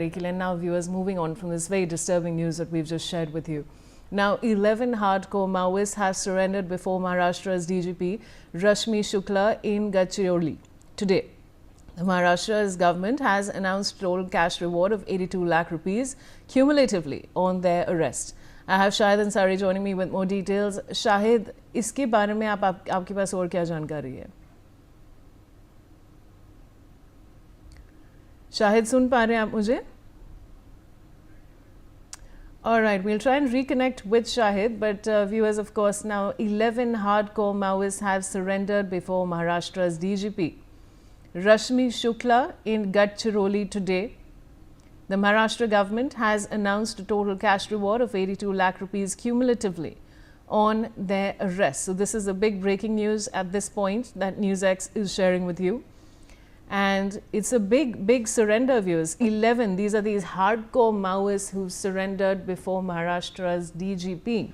And now viewers, moving on from this very disturbing news that we've just shared with you. Now 11 hardcore Maoists have surrendered before Maharashtra's DGP Rashmi Shukla in Gadchiroli today. The Maharashtra's government has announced total cash reward of 82 lakh rupees cumulatively on their arrest. I have Shahid Ansari joining me with more details. Shahid, इसके बारे में आपके पास और क्या जानकारी है? शाहिद सुन पा रहे हैं आप मुझे? All right, we'll try and reconnect with Shahid, but viewers, of course, now 11 hardcore Maoists have surrendered before Maharashtra's DGP Rashmi Shukla in Gadchiroli today. The Maharashtra government has announced a total cash reward of 82 lakh rupees cumulatively on their arrest. So this is a big breaking news at this point that NewsX is sharing with you. And it's a big surrender, viewers. 11, these are these hardcore Maoists who surrendered before Maharashtra's DGP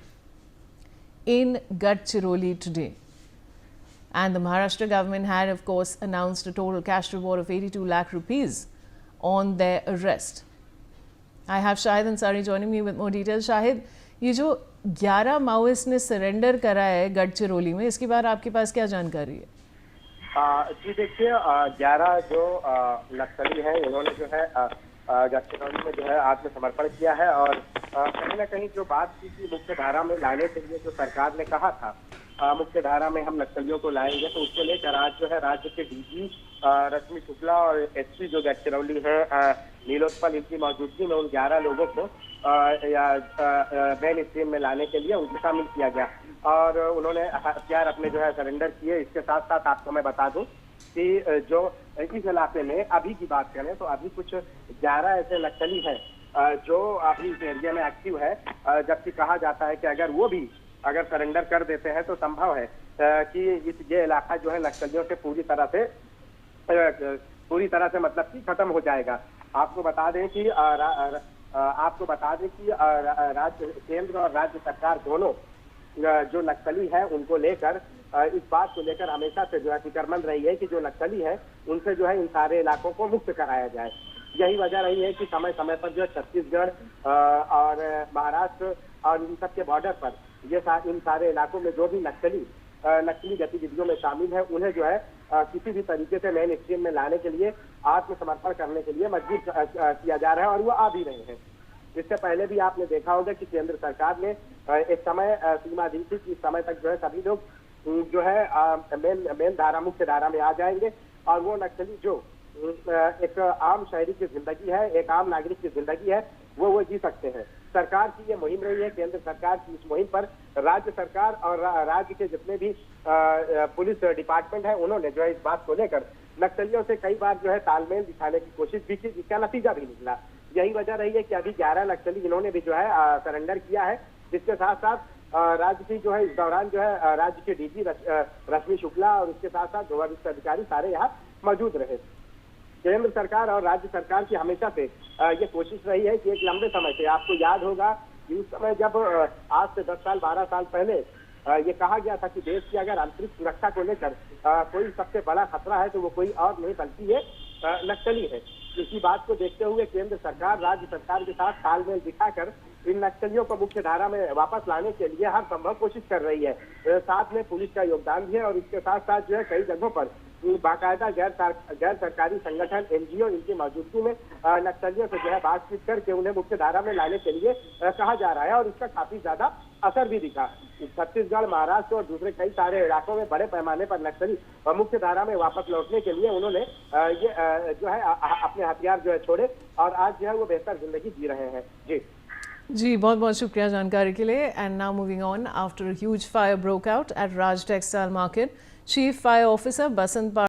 in Gadchiroli today. And the Maharashtra government had, of course, announced a total cash reward of 82 lakh rupees on their arrest. I have Shahid Ansari joining me with more details. Shahid, ये जो 11 Maoists ने surrender करा है गढ़चिरौली में, इसके बारे में आपके पास क्या जानकारी है? जी देखिए, 11 जो नक्सली हैं इन्होंने जो है गढ़चिरौली में जो है आत्मसमर्पण किया है और कहीं ना कहीं जो बात की थी मुख्य धारा में लाने के लिए जो सरकार ने कहा था मुख्य धारा में हम नक्सलियों को लाएंगे, तो उसको लेकर आज जो है राज्य के डीजी रश्मि शुक्ला और एसपी जो गढ़चिरौली है नीलोत्पल, इनकी मौजूदगी में उन 11 लोगों को मेन स्ट्रीम में लाने के लिए उनको शामिल किया गया और उन्होंने हथियार अपने जो है सरेंडर किए। इसके साथ साथ आपको मैं बता दूं कि जो इस इलाके में अभी की बात करें तो अभी कुछ 11 ऐसे नक्सली हैं जो अभी इस एरिया में एक्टिव है, जबकि कहा जाता है कि अगर वो भी अगर सरेंडर कर देते हैं तो संभव है कि ये इलाका जो है नक्सलियों से पूरी तरह से मतलब कि खत्म हो जाएगा। आपको बता दें कि राज्य केंद्र और राज्य सरकार दोनों जो नक्सली है उनको लेकर इस बात को लेकर हमेशा से जो है फिक्रमंद रही है कि जो नक्सली है उनसे जो है इन सारे इलाकों को मुक्त कराया जाए। यही वजह रही है कि समय समय पर जो है छत्तीसगढ़ और महाराष्ट्र और इन सब के बॉर्डर पर इन सारे इलाकों में जो भी नक्सली गतिविधियों में शामिल है उन्हें जो है किसी भी तरीके से मेन स्ट्रीम में लाने के लिए आत्मसमर्पण करने के लिए मजबूर किया जा रहा है और वो आ भी रहे हैं। इससे पहले भी आपने देखा होगा कि केंद्र सरकार ने एक समय सीमा दी थी कि इस समय तक जो है सभी लोग जो है मुख्य धारा में आ जाएंगे और वो नक्सली जो एक आम शहरी की जिंदगी है, एक आम नागरिक की जिंदगी है, वो जी सकते हैं। सरकार की ये मुहिम रही है, केंद्र सरकार की इस मुहिम पर राज्य सरकार और राज्य के जितने भी पुलिस डिपार्टमेंट है उन्होंने जो है इस बात को लेकर नक्सलियों से कई बार जो है तालमेल दिखाने की कोशिश भी की, जिसका नतीजा भी निकला। यही वजह रही है कि अभी 11 नक्सली इन्होंने भी जो है सरेंडर किया है। इसके साथ साथ राज्य की जो है इस दौरान जो है राज्य के डीजी रश्मि शुक्ला और उसके साथ साथ जो वरिष्ठ अधिकारी सारे यहाँ मौजूद रहे। केंद्र सरकार और राज्य सरकार की हमेशा से ये कोशिश रही है कि एक लंबे समय से, आपको याद होगा कि उस समय जब आज से 10 साल 12 साल पहले ये कहा गया था कि देश की अगर आंतरिक सुरक्षा को लेकर कोई सबसे बड़ा खतरा है तो वो कोई और नहीं बल्कि ये नक्सली है। इसी बात को देखते हुए केंद्र सरकार राज्य सरकार के साथ तालमेल दिखाकर इन नक्सलियों को मुख्य धारा में वापस लाने के लिए हर संभव कोशिश कर रही है। साथ में पुलिस का योगदान भी है और इसके साथ साथ जो है कई जगहों पर बाकायदा गैर सरकारी संगठन एनजीओ इनकी मौजूदगी में नक्सलियों से जो है बातचीत करके उन्हें मुख्य धारा में लाने के लिए कहा जा रहा है और इसका काफी ज्यादा असर भी दिखा। छत्तीसगढ़, महाराष्ट्र और दूसरे कई सारे इलाकों में बड़े पैमाने पर नक्सली मुख्य धारा में वापस लौटने के लिए उन्होंने ये जो है अपने हथियार जो है छोड़े और आज जो है वो बेहतर जिंदगी जी रहे हैं। जी बहुत बहुत शुक्रिया जानकारी के लिए। And now moving on, after a huge fire broke out at Raj textile market, chief fire officer Basant